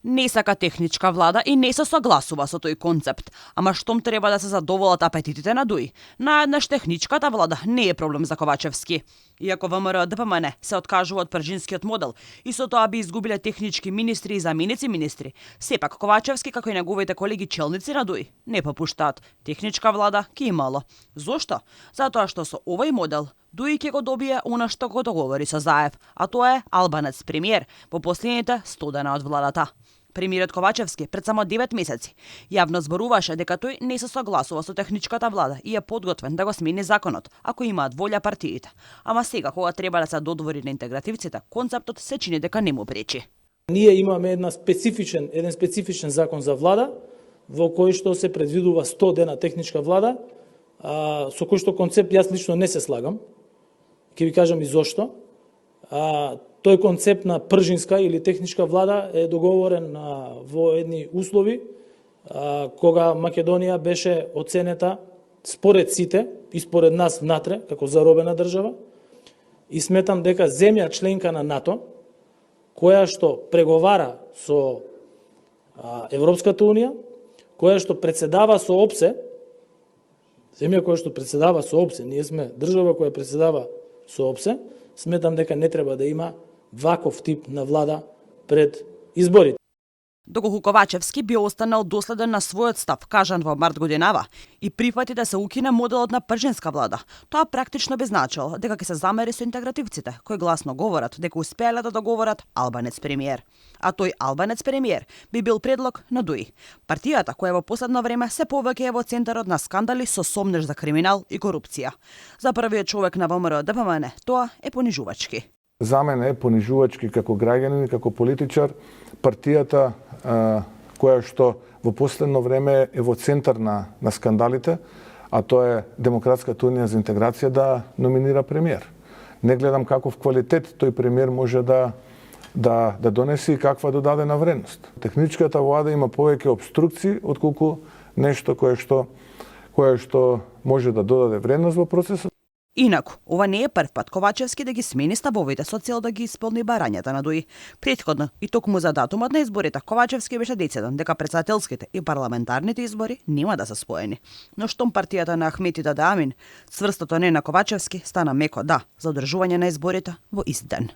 Не сака техничка влада и не се согласува со тој концепт, ама штом треба да се задоволат апетитите на ДУИ. Наеднаш техничката влада не е проблем за Ковачевски. Иако ВМРО ДПМН се откажува од пржинскиот модел и со тоа би изгубиле технички министри и заменици министри, сепак Ковачевски како и неговите колеги челници на ДУИ не попуштаат. Техничка влада ки имало. Зошто? Затоа што со овој модел ДУИ ќе го добие она што го договори со Заев, а тоа е албанец премиер во последните 100 дена од владата. Премиерот Ковачевски пред само 9 месеци јавно зборуваше дека тој не се согласува со техничката влада и е подготвен да го смени законот, ако имаат волја партиите. Ама сега, кога треба да се додвори на интегративците, концептот се чини дека не му пречи. Ние имаме еден специфичен закон за влада, во кој што се предвидува 100 дена техничка влада, со кој што концепт јас лично не се слагам. Ќе ви кажам и зошто. Тој концепт на пржинска или техничка влада е договорен во едни услови кога Македонија беше оценета според сите и според нас внатре како заробена држава и сметам дека земја членка на НАТО која што преговара со Европската унија, која што председава со ОПСЕ, земја која што председава со ОПСЕ, ние сме држава која председава со ОПСЕ, сметам дека не треба да има ваков тип на влада пред изборите. Доколку Ковачевски би останал доследен на својот став, кажан во март годинава, и прифати да се укине моделот на пржинска влада, тоа практично би значило дека ќе се замери со интегративците, кои гласно говорат дека успеале да договорат албанец премиер. А тој албанец премиер би бил предлог на ДУИ, партијата која во последно време се повеќе е во центарот на скандали со сомнеж за криминал и корупција. За првиот човек на ВМРО ДПМН тоа е понижувачки. За мене е понижувачки како граѓанин и како политичар партијата која што во последно време е во центар на скандалите, а тоа е Демократската унија за интеграција да номинира премиер. Не гледам каков квалитет тој премиер може да донесе и каква додадена вредност. Техничката влада има повеќе обструкции отколку нешто кое што може да додаде вредност во процесот. Инаку, ова не е прв пат Ковачевски да ги смени ставовите со цел да ги исполни барањата на ДУИ. Претходно и токму за датумот на изборите Ковачевски беше дециден дека претседателските и парламентарните избори нема да се споени. Но штом партијата на Ахмети Даде Амин, цврстото не на Ковачевски стана меко да за одржување на изборите во ист ден.